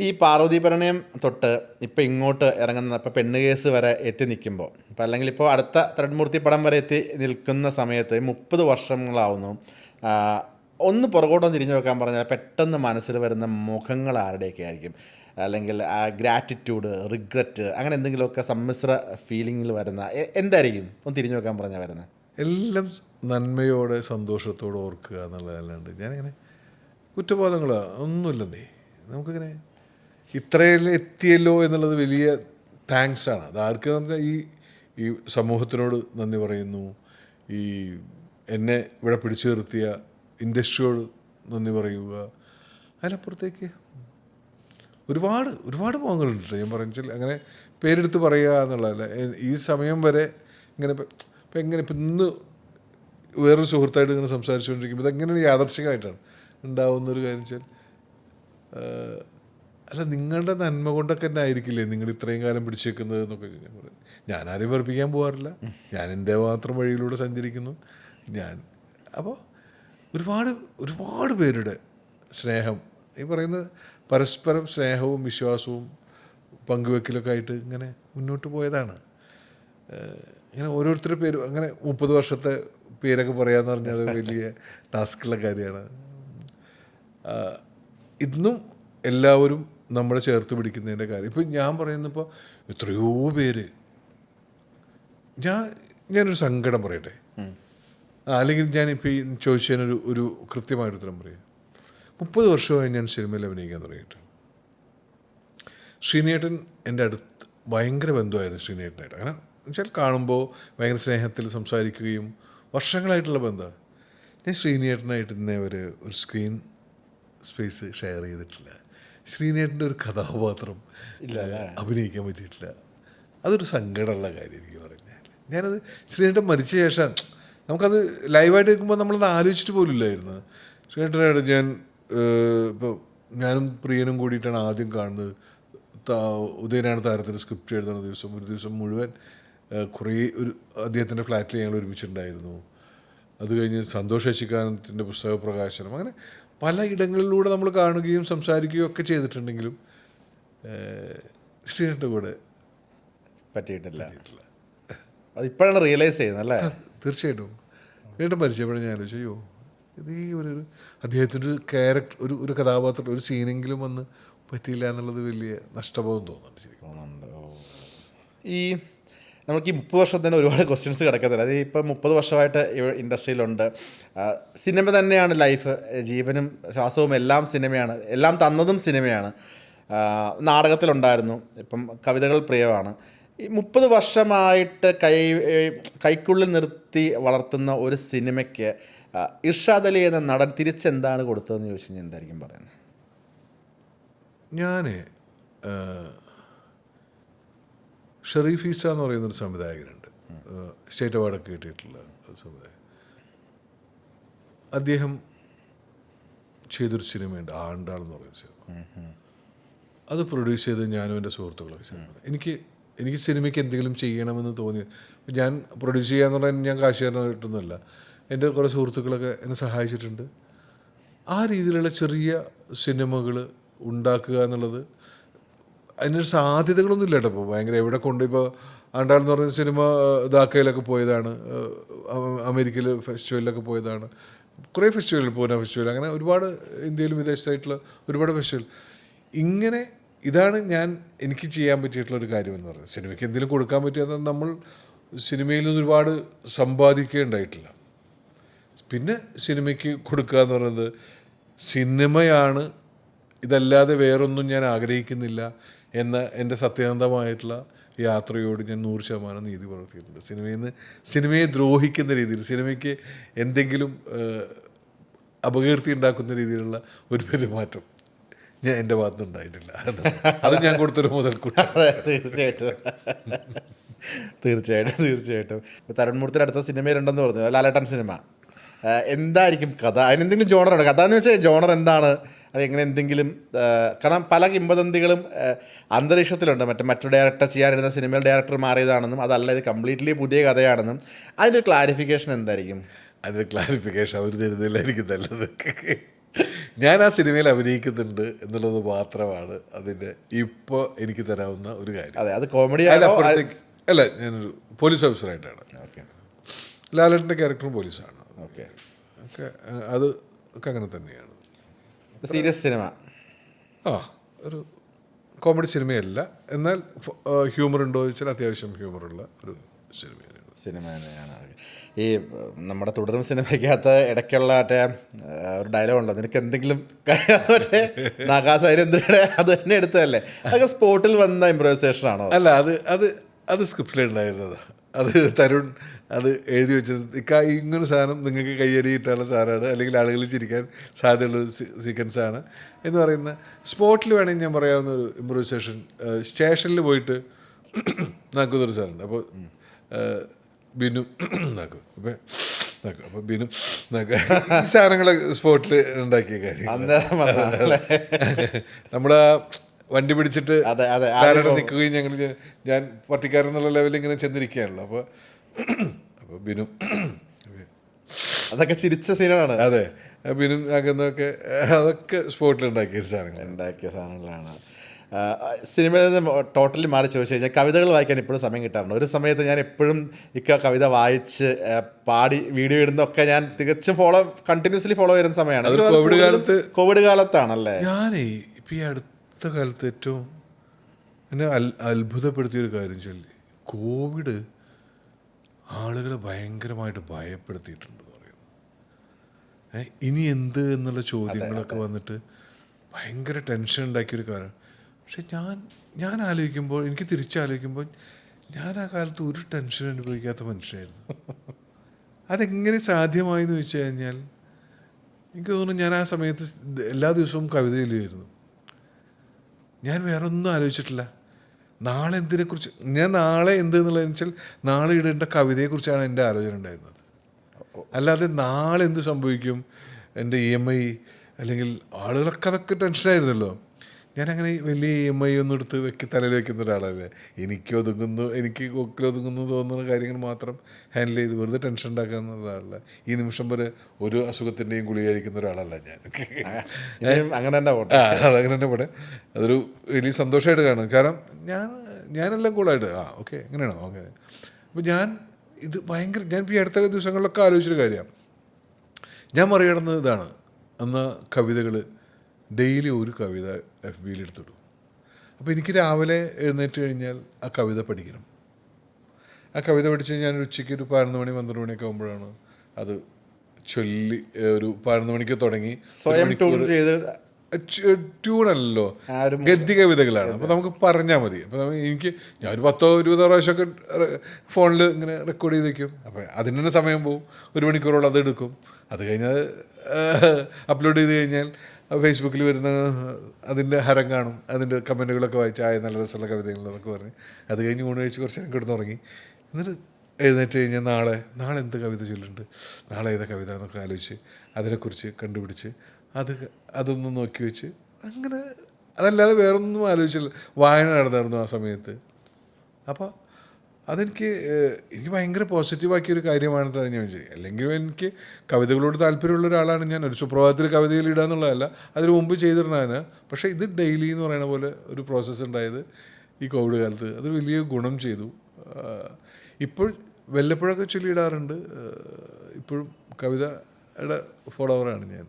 ഈ പാർവതി പ്രണയം തൊട്ട് ഇപ്പം ഇങ്ങോട്ട് ഇറങ്ങുന്ന ഇപ്പം പെണ്ണ് കേസ് വരെ എത്തി നിൽക്കുമ്പോൾ ഇപ്പം അല്ലെങ്കിൽ ഇപ്പോൾ അടുത്ത ത്രെഡ്മൂർത്തി പടം വരെ എത്തി നിൽക്കുന്ന സമയത്ത് 30 വർഷങ്ങളാവുന്നു. ആ, ഒന്ന് പുറകോട്ടൊന്ന് തിരിഞ്ഞു നോക്കാൻ പറഞ്ഞാൽ പെട്ടെന്ന് മനസ്സിൽ വരുന്ന മുഖങ്ങൾ ആരുടെയൊക്കെ ആയിരിക്കും? അല്ലെങ്കിൽ ഗ്രാറ്റിറ്റ്യൂഡ്, റിഗ്രറ്റ്, അങ്ങനെ എന്തെങ്കിലുമൊക്കെ സമ്മിശ്ര ഫീലിങ്ങിൽ വരുന്ന എന്തായിരിക്കും ഒന്ന് തിരിഞ്ഞു നോക്കാൻ പറഞ്ഞാൽ വരുന്നത്? എല്ലാം നന്മയോടെ സന്തോഷത്തോടെ ഓർക്കുക എന്നുള്ളതല്ലാണ്ട് ഞാനിങ്ങനെ കുറ്റബോധങ്ങൾ ഒന്നുമില്ലെന്നേ. നമുക്കിങ്ങനെ ഇത്രയെല്ലാം എത്തിയല്ലോ എന്നുള്ളത് വലിയ താങ്ക്സ് ആണ്. അത് ആർക്ക് പറഞ്ഞാൽ ഈ സമൂഹത്തിനോട് നന്ദി പറയുന്നു, ഈ എന്നെ ഇവിടെ പിടിച്ചു നിർത്തിയ ഇൻഡസ്ട്രിയോട് നന്ദി പറയുക. അതിനപ്പുറത്തേക്ക് ഒരുപാട് ഒരുപാട് മുഖങ്ങളുണ്ട്. ഞാൻ പറഞ്ഞാൽ അങ്ങനെ പേരെടുത്ത് പറയുക എന്നുള്ളതല്ല. ഈ സമയം വരെ ഇങ്ങനെ ഇപ്പം എങ്ങനെ ഇപ്പം ഇന്ന് വേറൊരു സുഹൃത്തായിട്ട് ഇങ്ങനെ സംസാരിച്ചുകൊണ്ടിരിക്കുമ്പോൾ ഇതെങ്ങനെ യാദർശികമായിട്ടാണ് ഉണ്ടാവുന്നൊരു കാര്യം വെച്ചാൽ, അല്ല നിങ്ങളുടെ നന്മ കൊണ്ടൊക്കെ തന്നെ ആയിരിക്കില്ലേ നിങ്ങൾ ഇത്രയും കാലം പിടിച്ചേക്കുന്നത് എന്നൊക്കെ ഞാൻ പറയും. ഞാനാരെയും വെറുപ്പിക്കാൻ പോകാറില്ല, ഞാൻ എൻ്റെ മാത്രം വഴിയിലൂടെ സഞ്ചരിക്കുന്നു അപ്പോൾ ഒരുപാട് ഒരുപാട് പേരുടെ സ്നേഹം, ഈ പറയുന്ന പരസ്പരം സ്നേഹവും വിശ്വാസവും പങ്കുവെക്കലൊക്കെ ആയിട്ട് ഇങ്ങനെ മുന്നോട്ട് പോയതാണ്. ഇങ്ങനെ ഓരോരുത്തരുടെ പേര് അങ്ങനെ 30 വർഷത്തെ പേരൊക്കെ പറയാമെന്ന് പറഞ്ഞാൽ അത് വലിയ ടാസ്ക്കുള്ള കാര്യമാണ്. ഇന്നും എല്ലാവരും നമ്മളെ ചേർത്ത് പിടിക്കുന്നതിൻ്റെ കാര്യം ഇപ്പം ഞാൻ പറയുന്നപ്പോൾ എത്രയോ പേര് ഞാനൊരു സങ്കടം പറയട്ടെ, അല്ലെങ്കിൽ ഞാനിപ്പോൾ ഈ ചോദിച്ചതിനൊരു ഒരു കൃത്യമായൊരു ഉത്തരം പറയാം. 30 വർഷമായി ഞാൻ സിനിമയിൽ അഭിനയിക്കാൻ തുടങ്ങിയിട്ട്. ശ്രീനേട്ടൻ എൻ്റെ അടുത്ത് ഭയങ്കര ബന്ധമായിരുന്നു ശ്രീനേട്ടനായിട്ട്. അങ്ങനെ വെച്ചാൽ കാണുമ്പോൾ ഭയങ്കര സ്നേഹത്തിൽ സംസാരിക്കുകയും വർഷങ്ങളായിട്ടുള്ള ബന്ധമാണ്. ഞാൻ ശ്രീനേട്ടനായിട്ട് ഇന്നേ വരെ ഒരു സ്ക്രീൻ സ്പേസ് ഷെയർ ചെയ്തിട്ടില്ല. ശ്രീനേട്ടൻ്റെ ഒരു കഥാപാത്രം അഭിനയിക്കാൻ പറ്റിയിട്ടില്ല. അതൊരു സങ്കടമുള്ള കാര്യം എനിക്ക് പറഞ്ഞാൽ. ഞാനത് ശ്രീനേട്ടൻ മരിച്ച ശേഷം നമുക്കത് ലൈവായിട്ട് കേൾക്കുമ്പോൾ നമ്മളത് ആലോചിച്ചിട്ട് പോലും ഇല്ലായിരുന്നു. ശ്രീനേട്ടനായിട്ട് ഞാൻ ഇപ്പോൾ ഞാനും പ്രിയനും കൂടിയിട്ടാണ് ആദ്യം കാണുന്നത്. ഉദയനാണ് താരത്തിൻ്റെ സ്ക്രിപ്റ്റ് എഴുതുന്ന ദിവസം ഒരു ദിവസം മുഴുവൻ കുറേ അദ്ദേഹത്തിൻ്റെ ഫ്ലാറ്റിൽ ഞങ്ങൾ ഒരുമിച്ചിട്ടുണ്ടായിരുന്നു. അത് കഴിഞ്ഞ് സന്തോഷ് ശശികാന്തത്തിൻ്റെ പുസ്തക പ്രകാശനം, അങ്ങനെ പല ഇടങ്ങളിലൂടെ നമ്മൾ കാണുകയും സംസാരിക്കുകയും ഒക്കെ ചെയ്തിട്ടുണ്ടെങ്കിലും ശ്രീനേട്ടൻ്റെ കൂടെ പറ്റിയിട്ടില്ല. അതിപ്പോഴാണ് റിയലൈസ് ചെയ്യുന്നത് അല്ലേ? തീർച്ചയായിട്ടും. വീണ്ടും പരിചയപ്പെടാൻ ഞാൻ ആലോചിച്ചു, അയ്യോ ഇത് ഈ ഒരു അദ്ദേഹത്തിൻ്റെ ഒരു ക്യാരക്ടർ, ഒരു കഥാപാത്രം, ഒരു സീനെങ്കിലും വന്ന് പറ്റിയില്ല എന്നുള്ളത് വലിയ നഷ്ടബോധം തോന്നുന്നുണ്ട് ശരിക്കും. ഈ നമുക്ക് ഈ 30 വർഷത്തിന് ഒരുപാട് ക്വസ്റ്റ്യൻസ് കിടക്കുന്നില്ല. അത് ഇപ്പം 30 വർഷമായിട്ട് ഇൻഡസ്ട്രിയിലുണ്ട്. സിനിമ തന്നെയാണ് ലൈഫ്, ജീവനും ശ്വാസവും എല്ലാം സിനിമയാണ്, എല്ലാം തന്നതും സിനിമയാണ്. നാടകത്തിലുണ്ടായിരുന്നു, ഇപ്പം കവിതകൾ പ്രിയമാണ്. ഈ 30 വർഷമായിട്ട് കൈക്കുള്ളിൽ നിർത്തി വളർത്തുന്ന ഒരു സിനിമയ്ക്ക് ഇർഷാദ് അലി എന്ന നടൻ തിരിച്ചെന്താണ് കൊടുത്തതെന്ന് ചോദിച്ചു കഴിഞ്ഞാൽ എന്തായിരിക്കും പറയുന്നത്? ഞാൻ ഷെറീഫീസ എന്ന് പറയുന്നൊരു സംവിധായകനുണ്ട്, സ്റ്റേറ്റ് അവാർഡൊക്കെ കിട്ടിയിട്ടുള്ള സംവിധായകൻ. അദ്ദേഹം ചെയ്തൊരു സിനിമയുണ്ട്, ആണ്ടാൾ എന്ന് പറയുന്ന സിനിമ. അത് പ്രൊഡ്യൂസ് ചെയ്ത് ഞാനും എൻ്റെ സുഹൃത്തുക്കളൊക്കെ ചേർന്നത്. എനിക്ക് സിനിമയ്ക്ക് എന്തെങ്കിലും ചെയ്യണമെന്ന് തോന്നി. ഞാൻ പ്രൊഡ്യൂസ് ചെയ്യാന്ന് പറഞ്ഞാൽ ഞാൻ കാശുകാരനായിട്ടൊന്നുമല്ല, എൻ്റെ കുറേ സുഹൃത്തുക്കളൊക്കെ എന്നെ സഹായിച്ചിട്ടുണ്ട്. ആ രീതിയിലുള്ള ചെറിയ സിനിമകൾ ഉണ്ടാക്കുക എന്നുള്ളത് അതിനൊരു സാധ്യതകളൊന്നും ഇല്ല കേട്ടോ. ഇപ്പോൾ ഭയങ്കര എവിടെ കൊണ്ട് ഇപ്പോൾ ആണ്ടാൾ എന്ന് പറയുന്ന സിനിമ ധാക്കയിലൊക്കെ പോയതാണ്, അമേരിക്കയിൽ ഫെസ്റ്റിവലിലൊക്കെ പോയതാണ്, കുറേ ഫെസ്റ്റിവൽ, പൂന ഫെസ്റ്റിവൽ, അങ്ങനെ ഒരുപാട് ഇന്ത്യയിലും വിദേശത്തായിട്ടുള്ള ഒരുപാട് ഫെസ്റ്റിവൽ. ഇങ്ങനെ ഇതാണ് എനിക്ക് ചെയ്യാൻ പറ്റിയിട്ടുള്ളൊരു കാര്യമെന്ന് പറയുന്നത്. സിനിമയ്ക്ക് എന്തെങ്കിലും കൊടുക്കാൻ പറ്റിയത് നമ്മൾ സിനിമയിൽ നിന്ന് ഒരുപാട് സമ്പാദിക്കേണ്ടായിട്ടില്ല. പിന്നെ സിനിമയ്ക്ക് കൊടുക്കുക എന്ന് പറയുന്നത് സിനിമയാണ്, ഇതല്ലാതെ വേറൊന്നും ഞാൻ ആഗ്രഹിക്കുന്നില്ല എന്ന എൻ്റെ സത്യസന്ധമായിട്ടുള്ള യാത്രയോട് ഞാൻ 100% നീതി പുലർത്തിയിട്ടുണ്ട്. സിനിമയെ ദ്രോഹിക്കുന്ന രീതിയിൽ, സിനിമയ്ക്ക് എന്തെങ്കിലും അപകീർത്തി ഉണ്ടാക്കുന്ന രീതിയിലുള്ള ഒരു പെരുമാറ്റം എൻ്റെ ഭാഗത്തുനിന്നുണ്ടായിട്ടില്ല. അത് ഞാൻ കൊടുത്തൊരു മുതൽക്കൂട്ട്. തീർച്ചയായിട്ടും. തരുൺമൂർത്തിയുടെ അടുത്ത സിനിമയിലുണ്ടെന്ന് പറഞ്ഞു, ലാലേട്ടൻ സിനിമ. എന്തായിരിക്കും കഥ? അതിനെന്തെങ്കിലും ജോണറുണ്ട്? കഥ എന്ന് വെച്ചാൽ ജോണർ എന്താണ്? അത് എങ്ങനെ എന്തെങ്കിലും, കാരണം പല കിംവദന്തികളും അന്തരീക്ഷത്തിലുണ്ട്. മറ്റൊരു ഡയറക്ടർ ചെയ്യാനിരുന്ന സിനിമയിൽ ഡയറക്ടർ മാറിയതാണെന്നും അതല്ല ഇത് കംപ്ലീറ്റ്ലി പുതിയ കഥയാണെന്നും. അതിൻ്റെ ക്ലാരിഫിക്കേഷൻ എന്തായിരിക്കും? അതിൻ്റെ ക്ലാരിഫിക്കേഷൻ അവർ തരുന്നില്ലായിരിക്കും നല്ലത്. ഞാൻ ആ സിനിമയിൽ അഭിനയിക്കുന്നുണ്ട് എന്നുള്ളത് മാത്രമാണ് അതിൻ്റെ ഇപ്പോൾ എനിക്ക് തരാവുന്ന ഒരു കാര്യം. അതെ, അത് കോമഡി അതിനപ്പുറത്തേക്ക് അല്ല, ഞാനൊരു പോലീസ് ഓഫീസറായിട്ടാണ്. ഓക്കെ ലാലേട്ടൻ്റെ ക്യാരക്ടറും പോലീസാണ്. ഓക്കെ. ഒക്കെ അത് ഒക്കെ അങ്ങനെ തന്നെയാണ്. Serious cinema. ആ, ഒരു കോമഡി സിനിമയല്ല, എന്നാൽ ഹ്യൂമർ ഉണ്ടോ എന്ന് ചോദിച്ചാൽ അത്യാവശ്യം ഹ്യൂമറുള്ള ഒരു സിനിമയാണ്. സിനിമ തന്നെയാണ്. ഈ നമ്മുടെ തുടരും സിനിമയ്ക്കകത്ത് ഇടയ്ക്കുള്ള മറ്റേ ഒരു ഡയലോഗ് ഉണ്ടോ, നിനക്ക് എന്തെങ്കിലും കഴിയാതെ മറ്റേ നാഗാസാര്യന്ദ്രയുടെ അത് തന്നെ എടുത്തതല്ലേ, അതൊക്കെ സ്പോട്ടിൽ വന്ന ഇംപ്രൈസേഷൻ ആണോ? അല്ല, അത് സ്ക്രിപ്റ്റിലുണ്ടായിരുന്നത്. അത് തരുൺ അത് എഴുതി വെച്ചത്. ഇങ്ങനൊരു സാധനം നിങ്ങൾക്ക് കയ്യടി കിട്ടാനുള്ള സാധനമാണ്, അല്ലെങ്കിൽ ആളുകൾ ചിരിക്കാൻ സാധ്യതയുള്ളൊരു സീക്വൻസാണ് എന്ന് പറയുന്ന സ്പോട്ടിൽ വേണമെങ്കിൽ ഞാൻ പറയാവുന്ന ഒരു ഇംപ്രൂവൈസേഷൻ. സ്റ്റേഷനിൽ പോയിട്ട് നാക്കുന്നൊരു സാധനമുണ്ട്. അപ്പോൾ ബിനു നാക്കും, അപ്പോൾ ബിനു നാക്കുക, ഈ സാധനങ്ങൾ സ്പോട്ടിൽ ഉണ്ടാക്കിയ കാര്യം. നമ്മളാ വണ്ടി പിടിച്ചിട്ട് നിൽക്കുകയും ഞാൻ പട്ടിക്കാരൻ എന്നുള്ള ലെവലിൽ ഇങ്ങനെ ചെന്നിരിക്കുകയാണല്ലോ. അപ്പോൾ ബിനു അതൊക്കെ ചിരിച്ച സീനാണ്. അതെ, ബിനു ആക്കുന്നതൊക്കെ അതൊക്കെ സ്പോട്ടിൽ ഉണ്ടാക്കിയ സാധനങ്ങളാണ്. സിനിമയിൽ നിന്ന് ടോട്ടലി മാറി ചോദിച്ചു കഴിഞ്ഞാൽ കവിതകൾ വായിക്കാൻ ഇപ്പോഴും സമയം കിട്ടാറുണ്ട്. ഒരു സമയത്ത് ഞാൻ എപ്പോഴും കവിത വായിച്ച് പാടി വീഡിയോ ഇടുന്നൊക്കെ ഞാൻ തികച്ചും കണ്ടിന്യൂസ്ലി ഫോളോ ചെയ്യുന്ന സമയമാണ്. കോവിഡ് കാലത്താണല്ലേ? ഞാനേ ഇപ്പം ഈ അടുത്ത കാലത്ത് ഏറ്റവും എന്നെ അത്ഭുതപ്പെടുത്തിയൊരു കാര്യം ചൊല്ലി, കോവിഡ് ആളുകളെ ഭയങ്കരമായിട്ട് ഭയപ്പെടുത്തിയിട്ടുണ്ടെന്ന് പറയുന്നു. ഇനി എന്ത് എന്നുള്ള ചോദ്യങ്ങളൊക്കെ വന്നിട്ട് ഭയങ്കര ടെൻഷൻ ഉണ്ടാക്കിയൊരു കാര്യം. പക്ഷെ ഞാൻ ആലോചിക്കുമ്പോൾ, എനിക്ക് തിരിച്ചാലോചിക്കുമ്പോൾ, ഞാൻ ആ കാലത്ത് ഒരു ടെൻഷൻ അനുഭവിക്കാത്ത മനുഷ്യനായിരുന്നു. അതെങ്ങനെ സാധ്യമായി എന്ന് ചോദിച്ചു കഴിഞ്ഞാൽ എനിക്ക് തോന്നുന്നു ഞാൻ ആ സമയത്ത് എല്ലാ ദിവസവും കവിത എഴുതുമായിരുന്നു. ഞാൻ വേറെ ഒന്നും ആലോചിച്ചിട്ടില്ല. നാളെ എന്തിനെക്കുറിച്ച്, ഞാൻ നാളെ എന്ത് എന്നുള്ളതെന്ന് വെച്ചാൽ നാളെ ഇടേണ്ട കവിതയെക്കുറിച്ചാണ് എൻ്റെ ആലോചന ഉണ്ടായിരുന്നത്. അല്ലാതെ നാളെ എന്ത് സംഭവിക്കും, എൻ്റെ EMI, അല്ലെങ്കിൽ ആളുകളൊക്കെ അതൊക്കെ ടെൻഷനായിരുന്നല്ലോ. ഞാനങ്ങനെ വലിയ EMI ഒന്നും എടുത്ത് തലയിൽ വെക്കുന്ന ഒരാളല്ലേ. എനിക്ക് കൊക്കിലൊതുങ്ങുന്നു തോന്നുന്ന കാര്യങ്ങൾ മാത്രം ഹാൻഡിൽ ചെയ്ത് വെറുതെ ടെൻഷൻ ഉണ്ടാക്കുക എന്നുള്ളതല്ല. ഈ നിമിഷം വരെ ഒരു അസുഖത്തിൻ്റെയും ഗുളിക കഴിക്കുന്ന ഒരാളല്ല ഞാൻ. അങ്ങനെ തന്നെ അതങ്ങനെ തന്നെ പോട്ടെ. അതൊരു വലിയ സന്തോഷമായിട്ട് കാണും. കാരണം ഞാനെല്ലാം കൂളായിട്ട് ഓക്കെ എങ്ങനെയാണോ ഓക്കെ. അപ്പോൾ ഞാൻ ഈ അടുത്ത ദിവസങ്ങളിലൊക്കെ ആലോചിച്ചൊരു കാര്യമാണ്. ഞാൻ മറികടന്നത് ഇതാണ്. അന്ന് കവിതകൾ ഡെയിലി ഒരു കവിത FBയിൽ എടുത്തിടും. അപ്പോൾ എനിക്ക് രാവിലെ എഴുന്നേറ്റ് കഴിഞ്ഞാൽ ആ കവിത പഠിക്കണം. ആ കവിത പഠിച്ച് ഞാൻ ഉച്ചയ്ക്ക് ഒരു 11 മണി 12 മണിയൊക്കെ ആകുമ്പോഴാണ് അത് ചൊല്ലി, ഒരു 11 മണിക്ക് തുടങ്ങി സ്വയം ട്യൂണല്ലോ, ഗദ്യ കവിതകളാണ്. അപ്പോൾ നമുക്ക് പറഞ്ഞാൽ മതി. അപ്പോൾ ഞാനൊരു 10-20 പ്രാവശ്യമൊക്കെ ഫോണിൽ ഇങ്ങനെ റെക്കോർഡ് ചെയ്ത് വയ്ക്കും. അപ്പോൾ അതിന് തന്നെ സമയം പോവും. 1 മണിക്കൂറോളം അത് എടുക്കും. അത് കഴിഞ്ഞാൽ അപ്ലോഡ് ചെയ്ത് കഴിഞ്ഞാൽ ഫേസ്ബുക്കിൽ വരുന്ന അതിൻ്റെ ഹരം കാണും. അതിൻ്റെ കമൻറ്റുകളൊക്കെ വായിച്ച് നല്ല രസമുള്ള കവിതകളെന്നൊക്കെ പറഞ്ഞ് അത് കഴിഞ്ഞ് ഊണ് കഴിച്ച് കുറച്ച് നേരം കിടന്ന് ഉറങ്ങി. എന്നിട്ട് എഴുന്നേറ്റ് കഴിഞ്ഞാൽ നാളെ എന്ത് കവിത ചൊല്ലുന്നുണ്ട്, നാളെ ഏതാ കവിത എന്നൊക്കെ ആലോചിച്ച് അതിനെക്കുറിച്ച് കണ്ടുപിടിച്ച് അതൊന്നും നോക്കി വെച്ച് അങ്ങനെ, അതല്ലാതെ വേറൊന്നും ആലോചിച്ചില്ല. വായന നടന്നായിരുന്നു ആ സമയത്ത്. അപ്പോൾ എനിക്ക് ഭയങ്കര പോസിറ്റീവാക്കിയൊരു കാര്യമാണെന്നാണ് ഞാൻ വിചാരിച്ചത്. അല്ലെങ്കിൽ എനിക്ക് കവിതകളോട് താല്പര്യമുള്ള ഒരാളാണ് ഞാൻ. ഒരു സുപ്രഭാതത്തിൽ കവിതയിൽ ഇടുക എന്നുള്ളതല്ല, അതിന് മുമ്പ് ചെയ്തിരുന്നതാണ്. പക്ഷേ ഇത് ഡെയിലി എന്ന് പറയുന്ന പോലെ ഒരു പ്രോസസ്സ് ഉണ്ടായത് ഈ കോവിഡ് കാലത്ത് അത് വലിയ ഗുണം ചെയ്തു. ഇപ്പോൾ വല്ലപ്പോഴൊക്കെ ചൊല്ലിയിടാറുണ്ട്. ഇപ്പോഴും കവിതയുടെ ഫോളോവറാണ് ഞാൻ.